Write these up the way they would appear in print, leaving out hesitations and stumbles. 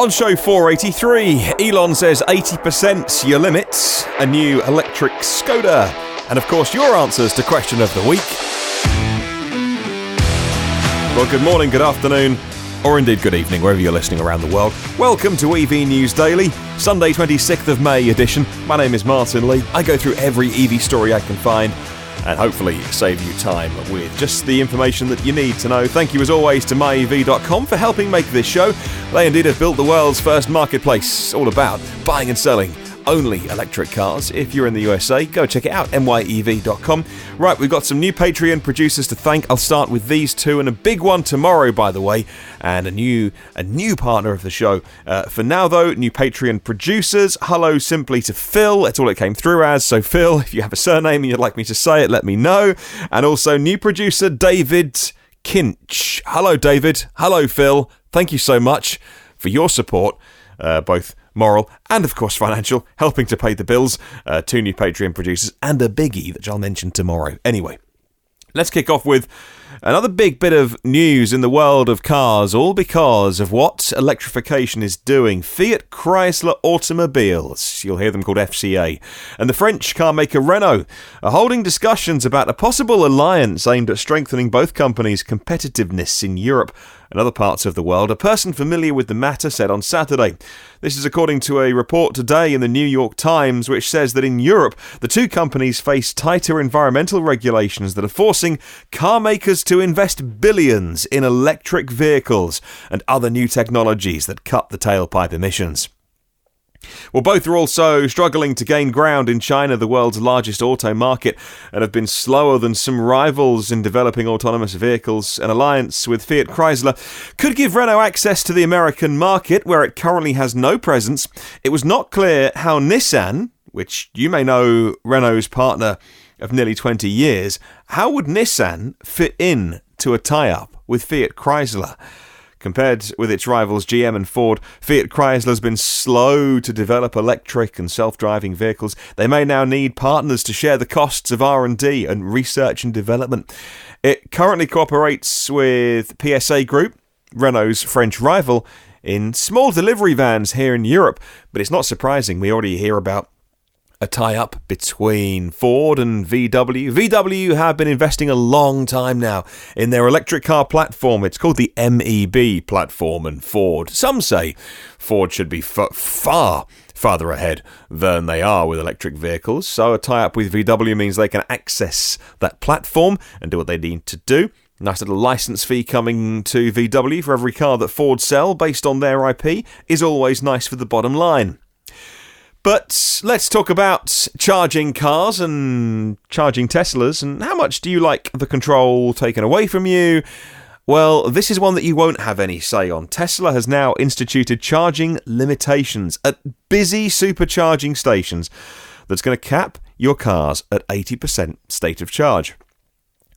On show 483, Elon says 80%'s your limits, a new electric Skoda, and of course your answers to question of the week. Well, good morning, good afternoon, or indeed good evening, wherever you're listening around the world. Welcome to EV News Daily, Sunday 26th of May edition. My name is Martyn Lee. I go through every EV story I can find and hopefully save you time with just the information that you need to know. Thank you as always to myev.com for helping make this show. They indeed have built the world's first marketplace all about buying and selling only electric cars. If you're in the USA, go check it out, myev.com. Right, we've got some new Patreon producers to thank. I'll start with these two, and a big one tomorrow, by the way, and a new partner of the show. For now, though, new Patreon producers. Hello simply to Phil. That's all it came through as. So, Phil, if you have a surname and you'd like me to say it, let me know. And also new producer David Kinch. Hello, David. Hello, Phil. Thank you so much for your support, both moral and of course financial, helping to pay the bills. Two new Patreon producers and a biggie that I'll mention tomorrow. Anyway, let's kick off with another big bit of news in the world of cars, all because of what electrification is doing. Fiat Chrysler Automobiles, you'll hear them called FCA, and the French carmaker Renault are holding discussions about a possible alliance aimed at strengthening both companies' competitiveness in Europe and other parts of the world. A person familiar with the matter said on Saturday. This is according to a report today in the New York Times, which says that in Europe, the two companies face tighter environmental regulations that are forcing car makers to invest billions in electric vehicles and other new technologies that cut the tailpipe emissions. Well, both are also struggling to gain ground in China, the world's largest auto market, and have been slower than some rivals in developing autonomous vehicles. An alliance with Fiat Chrysler could give Renault access to the American market, where it currently has no presence. It was not clear how Nissan, which you may know Renault's partner of nearly 20 years, how would Nissan fit in to a tie-up with Fiat Chrysler? Compared with its rivals GM and Ford, Fiat Chrysler has been slow to develop electric and self-driving vehicles. They may now need partners to share the costs of R&D and research and development. It currently cooperates with PSA Groupe, Renault's French rival, in small delivery vans here in Europe. But it's not surprising, we already hear about a tie-up between Ford and VW. VW have been investing a long time now in their electric car platform. It's called the MEB platform, and some say Ford should be farther ahead than they are with electric vehicles. So a tie-up with VW means they can access that platform and do what they need to do. Nice little license fee coming to VW for every car that Ford sell based on their IP is always nice for the bottom line. But let's talk about charging cars and charging Teslas, and how much do you like the control taken away from you? Well, this is one that you won't have any say on. Tesla has now instituted charging limitations at busy supercharging stations that's going to cap your cars at 80% state of charge.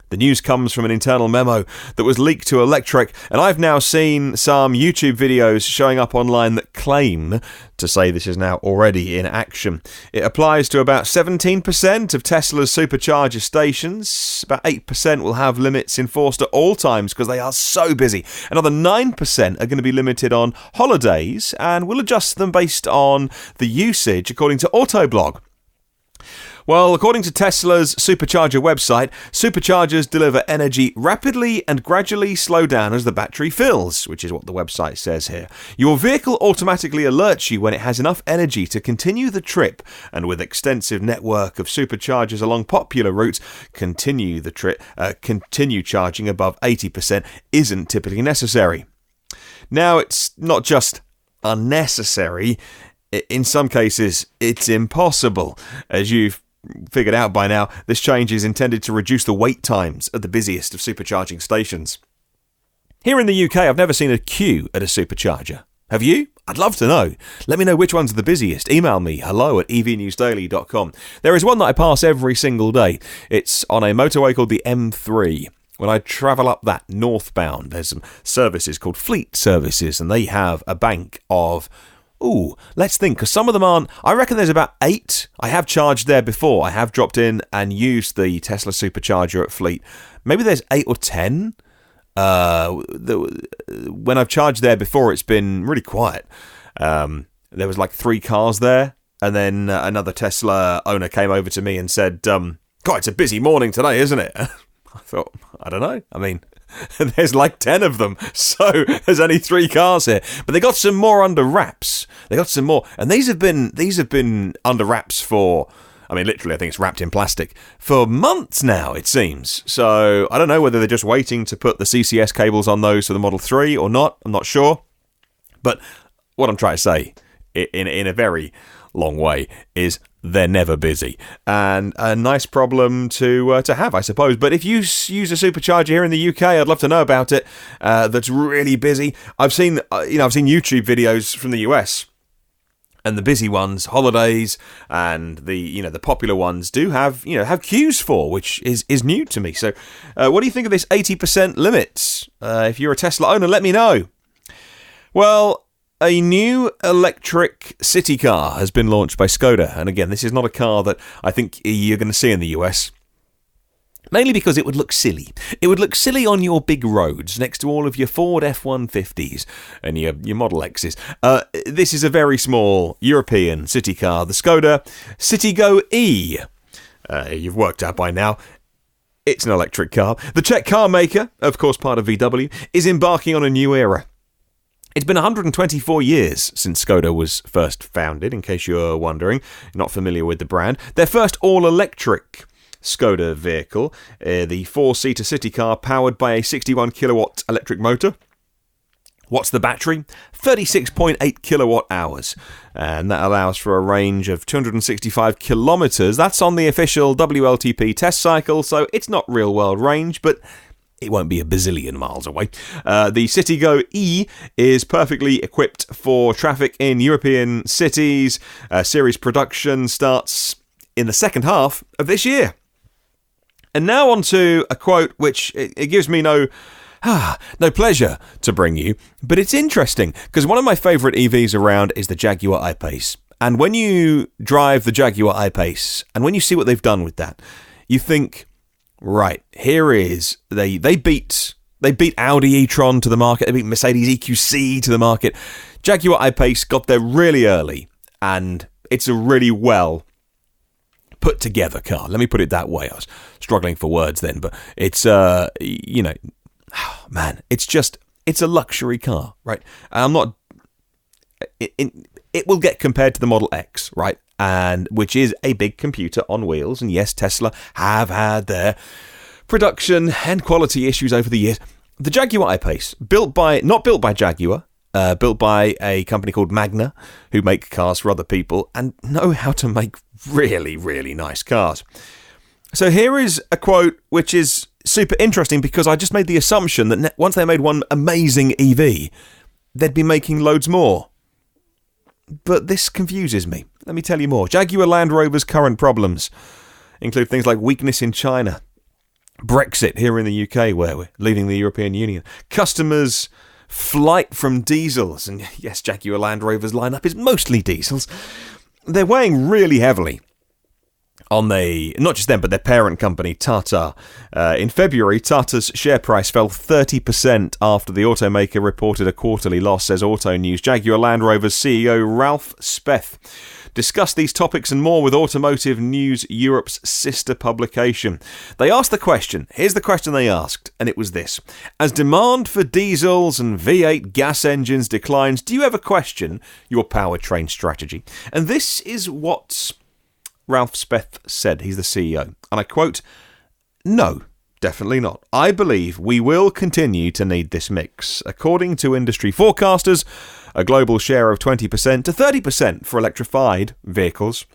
The news comes from an internal memo that was leaked to Electrek, and I've now seen some YouTube videos showing up online that claim to say this is now already in action. It applies to about 17% of Tesla's supercharger stations. About 8% will have limits enforced at all times because they are so busy. Another 9% are going to be limited on holidays, and we'll adjust them based on the usage, according to Autoblog. Well, according to Tesla's supercharger website, superchargers deliver energy rapidly and gradually slow down as the battery fills, which is what the website says here. Your vehicle automatically alerts you when it has enough energy to continue the trip, and with extensive network of superchargers along popular routes, continue charging above 80% isn't typically necessary. Now, it's not just unnecessary. In some cases, it's impossible. As you've figured out by now, this change is intended to reduce the wait times at the busiest of supercharging stations. Here in the UK, I've never seen a queue at a supercharger. Have you? I'd love to know. Let me know which ones are the busiest. Email me, hello@evnewsdaily.com. There is one that I pass every single day. It's on a motorway called the M3. When I travel up that northbound, there's some services called fleet services, and they have a bank of let's think, because some of them aren't. I reckon there's about 8. I have charged there before. I have dropped in and used the Tesla supercharger at Fleet. Maybe there's 8 or 10 When I've charged there before, it's been really quiet. There was like 3 cars there, and then another Tesla owner came over to me and said, God, it's a busy morning today, isn't it? I thought, I don't know. I mean, there's like 10 of them, so there's only 3 cars here. But they got some more under wraps. They got some more, and these have been under wraps for, I mean, literally, I think it's wrapped in plastic for months now, it seems. So I don't know whether they're just waiting to put the CCS cables on those for the Model 3 or not. I'm not sure. But what I'm trying to say, in a very long way, is they're never busy. And a nice problem to have, I suppose. But if you use a supercharger here in the UK, I'd love to know about it. That's really busy. I've seen YouTube videos from the US. And the busy ones, holidays, and the popular ones do have queues for, which is new to me. So, what do you think of this 80% limit? If you're a Tesla owner, let me know. Well, a new electric city car has been launched by Skoda, and again, this is not a car that I think you're going to see in the US. Mainly because it would look silly. It would look silly on your big roads next to all of your Ford F-150s and your Model Xs. This is a very small European city car, the Skoda Citigo E. You've worked out by now. It's an electric car. The Czech car maker, of course part of VW, is embarking on a new era. It's been 124 years since Skoda was first founded, in case you're wondering, not familiar with the brand. Their first all-electric Skoda vehicle, the 4-seater city car powered by a 61 kilowatt electric motor. What's the battery? 36.8 kilowatt hours, and that allows for a range of 265 kilometers. That's on the official WLTP test cycle, so it's not real world range, but it won't be a bazillion miles away. The Citigo E is perfectly equipped for traffic in European cities. Series production starts in the second half of this year. And now on to a quote which it gives me no pleasure to bring you, but it's interesting because one of my favourite EVs around is the Jaguar I-Pace. And when you drive the Jaguar I-Pace and when you see what they've done with that, you think, right, here is, they beat Audi e-tron to the market, they beat Mercedes EQC to the market. Jaguar I-Pace got there really early, and it's a really well put together car. Let me put it that way. I was struggling for words then, but it's it's a luxury car, right? It will get compared to the Model X, right? And which is a big computer on wheels. And yes, Tesla have had their production and quality issues over the years. The Jaguar I-Pace, not built by Jaguar, built by a company called Magna, who make cars for other people and know how to make really, really nice cars. So here is a quote which is super interesting because I just made the assumption that once they made one amazing EV, they'd be making loads more. But this confuses me. Let me tell you more. Jaguar Land Rover's current problems include things like weakness in China, Brexit here in the UK, where we're leaving the European Union, customers' flight from diesels, and yes, Jaguar Land Rover's lineup is mostly diesels. They're weighing really heavily on not just them, but their parent company, Tata. In February, Tata's share price fell 30% after the automaker reported a quarterly loss, says Auto News. Jaguar Land Rover's CEO, Ralph Speth, discussed these topics and more with Automotive News Europe's sister publication. They asked the question, here's the question they asked, and it was this. As demand for diesels and V8 gas engines declines, do you ever question your powertrain strategy? And this is what Ralph Speth said. He's the CEO. And I quote, "No, definitely not. I believe we will continue to need this mix. According to industry forecasters, a global share of 20% to 30% for electrified vehicles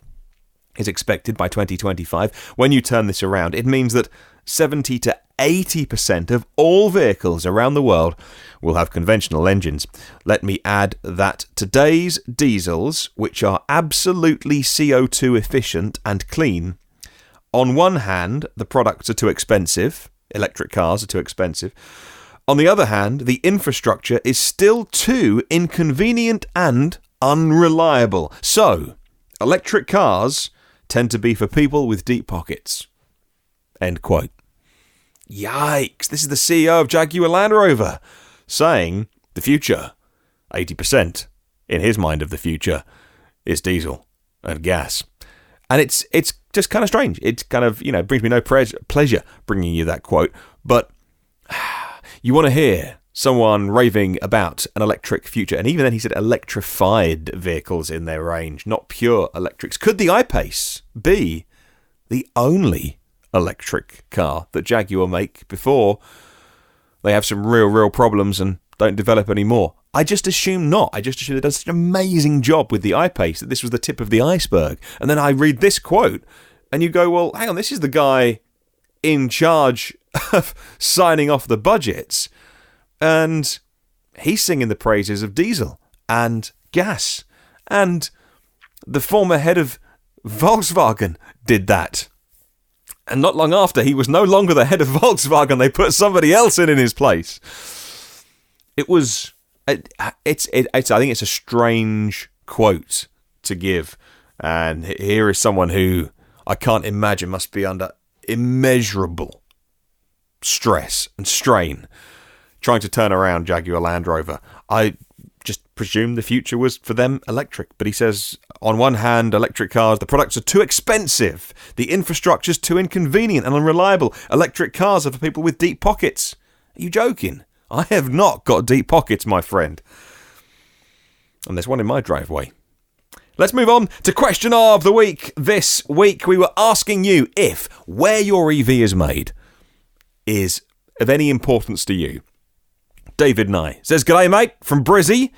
is expected by 2025. When you turn this around, it means that 70 to 80% of all vehicles around the world will have conventional engines. Let me add that today's diesels, which are absolutely CO2 efficient and clean, on one hand, the products are too expensive, electric cars are too expensive. On the other hand, the infrastructure is still too inconvenient and unreliable. So, electric cars tend to be for people with deep pockets." End quote. Yikes. This is the CEO of Jaguar Land Rover saying the future, 80% in his mind of the future, is diesel and gas. And it's just kind of strange. It kind of, brings me no pleasure bringing you that quote. But you want to hear someone raving about an electric future. And even then he said electrified vehicles in their range, not pure electrics. Could the I-Pace be the only electric car that Jaguar make before they have some real problems and don't develop any more? I just assume not. I just assume they've done such an amazing job with the I-Pace that this was the tip of the iceberg. And then I read this quote and you go, well, hang on, this is the guy in charge of signing off the budgets. And he's singing the praises of diesel and gas. And the former head of Volkswagen did that. And not long after, he was no longer the head of Volkswagen. They put somebody else in his place. It was... I think it's a strange quote to give. And here is someone who I can't imagine must be under immeasurable stress and strain trying to turn around Jaguar Land Rover. I just presumed the future was for them electric. But he says, on one hand, electric cars, the products are too expensive. The infrastructure's too inconvenient and unreliable. Electric cars are for people with deep pockets. Are you joking? I have not got deep pockets, my friend. And there's one in my driveway. Let's move on to question of the week. This week we were asking you if where your EV is made is of any importance to you. David Nye says, "G'day, mate, from Brizzy."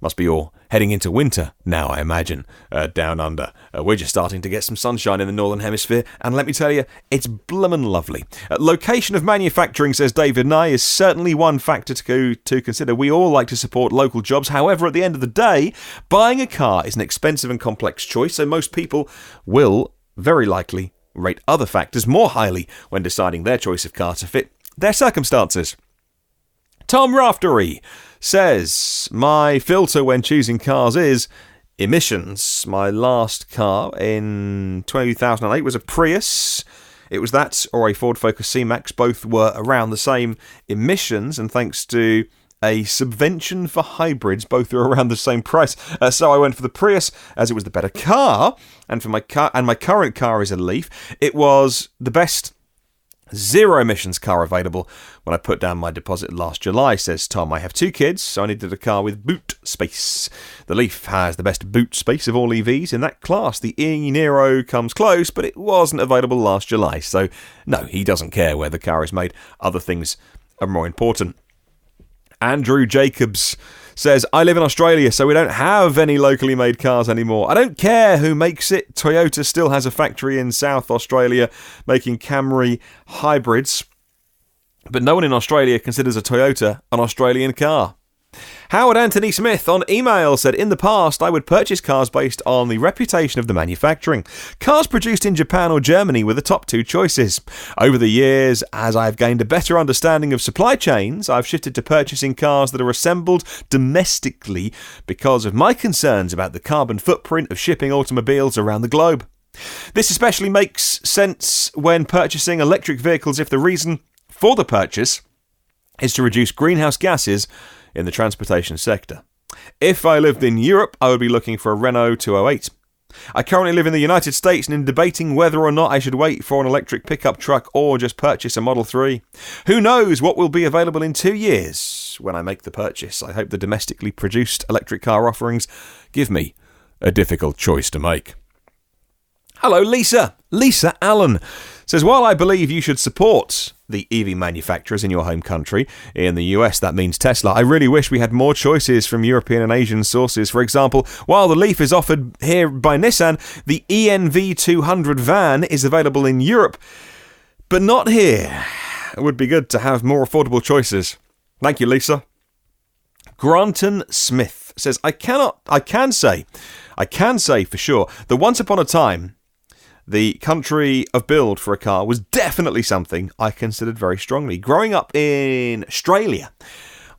Must be all heading into winter now, I imagine, down under. We're just starting to get some sunshine in the Northern Hemisphere, and let me tell you, it's bloomin' lovely. Location of manufacturing, says David Nye, is certainly one factor to consider. We all like to support local jobs. However, at the end of the day, buying a car is an expensive and complex choice, so most people will, very likely, rate other factors more highly when deciding their choice of car to fit their circumstances. Tom Raftery says, "My filter when choosing cars is emissions. My last car in 2008 was a Prius. It was that or a Ford Focus C-Max. Both were around the same emissions, and thanks to a subvention for hybrids, both were around the same price. So I went for the Prius as it was the better car, and for my car, and my current car is a Leaf. It was the best zero emissions car available when I put down my deposit last July," says Tom. "I have 2 kids, so I needed a car with boot space. The Leaf has the best boot space of all EVs in that class. The e-Niro comes close, but it wasn't available last July." So, no, he doesn't care where the car is made. Other things are more important. Andrew Jacobs says, "I live in Australia, so we don't have any locally made cars anymore. I don't care who makes it. Toyota still has a factory in South Australia making Camry hybrids, but no one in Australia considers a Toyota an Australian car." Howard Anthony Smith on email said, "In the past, I would purchase cars based on the reputation of the manufacturing. Cars produced in Japan or Germany were the top 2 choices. Over the years, as I've gained a better understanding of supply chains, I've shifted to purchasing cars that are assembled domestically because of my concerns about the carbon footprint of shipping automobiles around the globe. This especially makes sense when purchasing electric vehicles if the reason for the purchase is to reduce greenhouse gases in the transportation sector. If I lived in Europe, I would be looking for a Renault 208. I currently live in the United States and in debating whether or not I should wait for an electric pickup truck or just purchase a Model 3. Who knows what will be available in 2 years when I make the purchase. I hope the domestically produced electric car offerings give me a difficult choice to make." Hello, Lisa. Lisa Allen says, "While I believe you should support the EV manufacturers in your home country, in the US that means Tesla, I really wish we had more choices from European and Asian sources. For example, while the Leaf is offered here by Nissan, the ENV200 van is available in Europe, but not here. It would be good to have more affordable choices." Thank you, Lisa. Granton Smith says, I can say for sure that once upon a time, the country of build for a car was definitely something I considered very strongly. Growing up in Australia,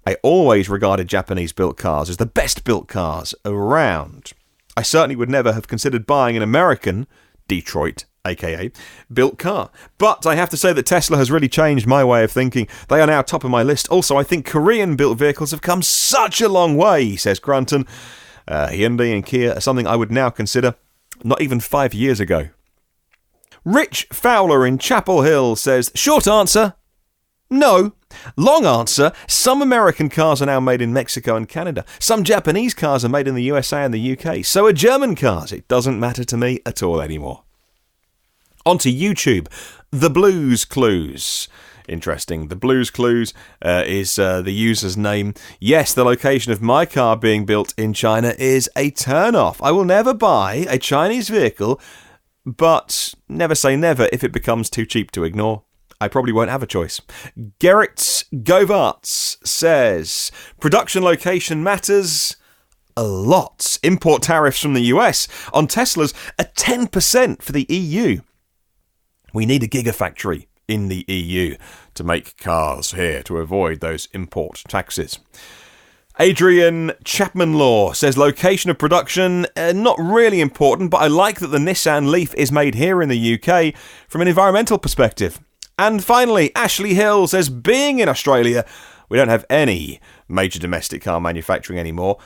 I always regarded Japanese-built cars as the best-built cars around. I certainly would never have considered buying an American, Detroit, aka built car. But I have to say that Tesla has really changed my way of thinking. They are now top of my list. Also, I think Korean-built vehicles have come such a long way, says Grunton. Hyundai and Kia are something I would now consider not even 5 years ago. Rich Fowler in Chapel Hill says, short answer, no. Long answer, some American cars are now made in Mexico and Canada. Some Japanese cars are made in the USA and the UK. So are German cars. It doesn't matter to me at all anymore. Onto YouTube, The Blues Clues. Interesting. The Blues Clues is the user's name. Yes, the location of my car being built in China is a turn-off. I will never buy a Chinese vehicle, but never say never if it becomes too cheap to ignore. I probably won't have a choice. Gerrit Govarts says, production location matters a lot. Import tariffs from the US on Teslas are 10% for the EU. We need a gigafactory in the EU to make cars here to avoid those import taxes. Adrian Chapman-Law says location of production, not really important, but I like that the Nissan Leaf is made here in the UK from an environmental perspective. And finally, Ashley Hill says, being in Australia, we don't have any major domestic car manufacturing anymore.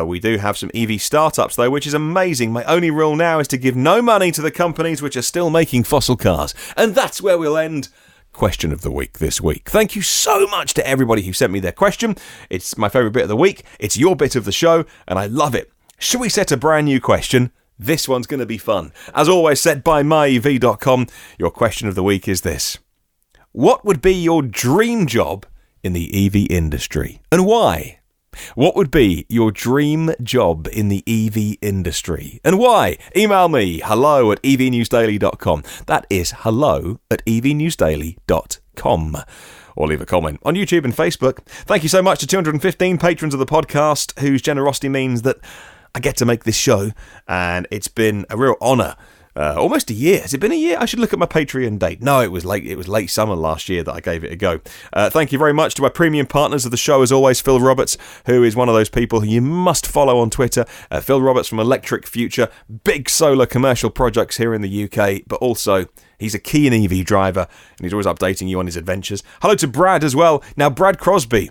We do have some EV startups, though, which is amazing. My only rule now is to give no money to the companies which are still making fossil cars. And that's where we'll end Question of the Week this week. Thank you so much to everybody who sent me their question. It's my favourite bit of the week. It's your bit of the show, and I love it. Should we set a brand new question? This one's going to be fun. As always, set by myev.com. Your question of the week is this. What would be your dream job in the EV industry, and why? What would be your dream job in the EV industry, and why? Email me, hello@evnewsdaily.com. That is hello@evnewsdaily.com. Or leave a comment on YouTube and Facebook. Thank you so much to 215 patrons of the podcast, whose generosity means that I get to make this show, and it's been a real honour. Almost a year. Has it been a year? I should look at my Patreon date. No, it was late summer last year that I gave it a go. Thank you very much to our premium partners of the show, as always, Phil Roberts, who is one of those people who you must follow on Twitter. Phil Roberts from Electric Future, big solar commercial projects here in the UK, but also he's a keen EV driver, and he's always updating you on his adventures. Hello to Brad as well. Now, Brad Crosby.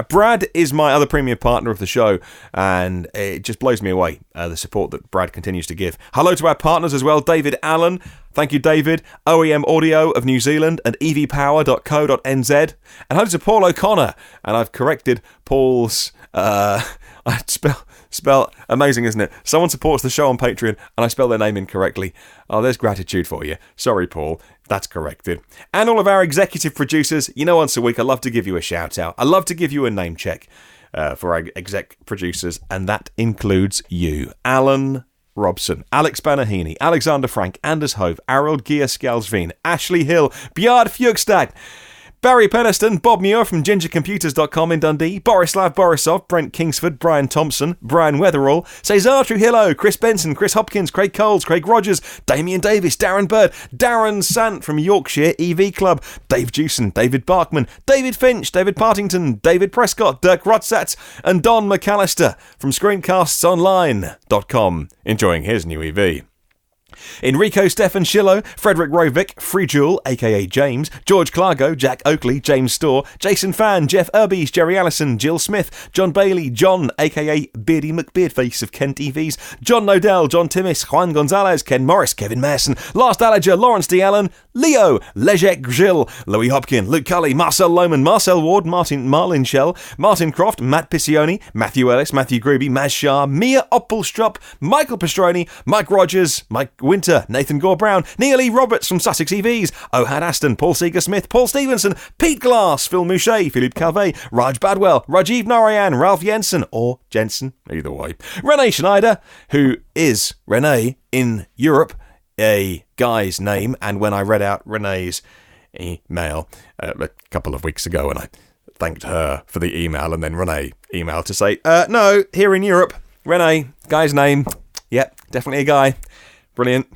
Brad is my other premium partner of the show, and it just blows me away, the support that Brad continues to give. Hello to our partners as well, David Allen. Thank you, David. OEM Audio of New Zealand and evpower.co.nz. And hello to Paul O'Connor. And I've corrected Paul's... Spell amazing, isn't it? Someone supports the show on Patreon and I spell their name incorrectly. Oh, there's gratitude for you. Sorry, Paul. That's corrected. And all of our executive producers, you know, once a week I love to give you a shout out. I love to give you a name check for our exec producers, and that includes you. Alan Robson, Alex Banahini, Alexander Frank, Anders Hove, Harold Gia-Skalsveen, Ashley Hill, Bjard Fjugstad, Barry Penniston, Bob Muir from gingercomputers.com in Dundee, Borislav Borisov, Brent Kingsford, Brian Thompson, Brian Weatherall, Cesar Trujillo, Chris Benson, Chris Hopkins, Craig Coles, Craig Rogers, Damien Davis, Darren Bird, Darren Sant from Yorkshire EV Club, Dave Jewson, David Barkman, David Finch, David Partington, David Prescott, Dirk Rutsatz, and Don McAllister from screencastsonline.com, enjoying his new EV. Enrico Stefan Schillo, Frederick Rovick, Free Jewel, aka James, George Clargo, Jack Oakley, James Storr, Jason Fan, Jeff Urbies, Jerry Allison, Jill Smith, John Bailey, John, aka Beardy McBeardface of Kent EVs, John Nodell, John Timmis, Juan Gonzalez, Ken Morris, Kevin Mason, Last Allerger, Lawrence D. Allen, Leo, Lejek Gil, Louis Hopkin, Luke Cully, Marcel Lohman, Marcel Ward, Martin Marlinshell, Martin Croft, Matt Piccioni, Matthew Ellis, Matthew Gruby, Maz Shah, Mia Oppelstrup, Michael Pastroni, Mike Rogers, Mike Winter, Nathan Gore-Brown, Neil E. Roberts from Sussex EVs, Ohad Aston, Paul Seeger-Smith, Paul Stevenson, Pete Glass, Phil Mouchet, Philippe Calvet, Raj Badwell, Rajiv Narayan, Ralph Jensen, or Jensen, either way, Renee Schneider, who is Renee in Europe, a guy's name, and when I read out Renee's email a couple of weeks ago, and I thanked her for the email, and then Renee emailed to say, no, here in Europe, Renee, guy's name, yep, definitely a guy. Brilliant.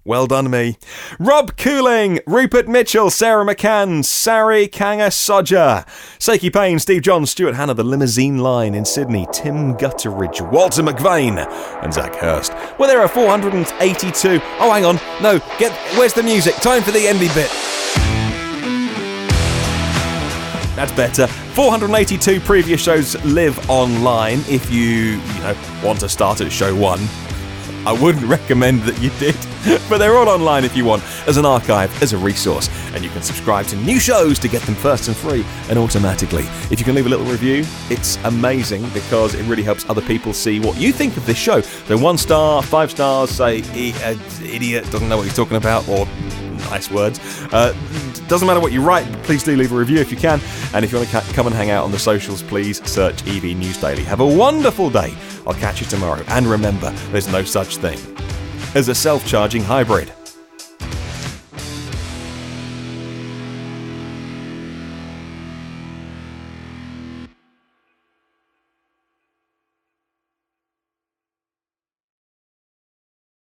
Well done me. Rob Cooling, Rupert Mitchell, Sarah McCann, Sari Kangasoja, Seiki Payne, Steve John, Stuart Hanna, The Limousine Line in Sydney, Tim Gutteridge, Walter McVeigh, and Zach Hurst. Well, there are 482. Oh, hang on. No, where's the music? Time for the envy bit. That's better. 482 previous shows live online. If you want to start at show 1, I wouldn't recommend that you did, but they're all online if you want, as an archive, as a resource, and you can subscribe to new shows to get them first and free and automatically. If you can leave a little review, it's amazing because it really helps other people see what you think of this show. So 1 star, 5 stars, say idiot, doesn't know what he's talking about, or nice words. Doesn't matter what you write, please do leave a review if you can. And if you want to come and hang out on the socials, please search EV News Daily. Have a wonderful day. I'll catch you tomorrow. And remember, there's no such thing as a self-charging hybrid.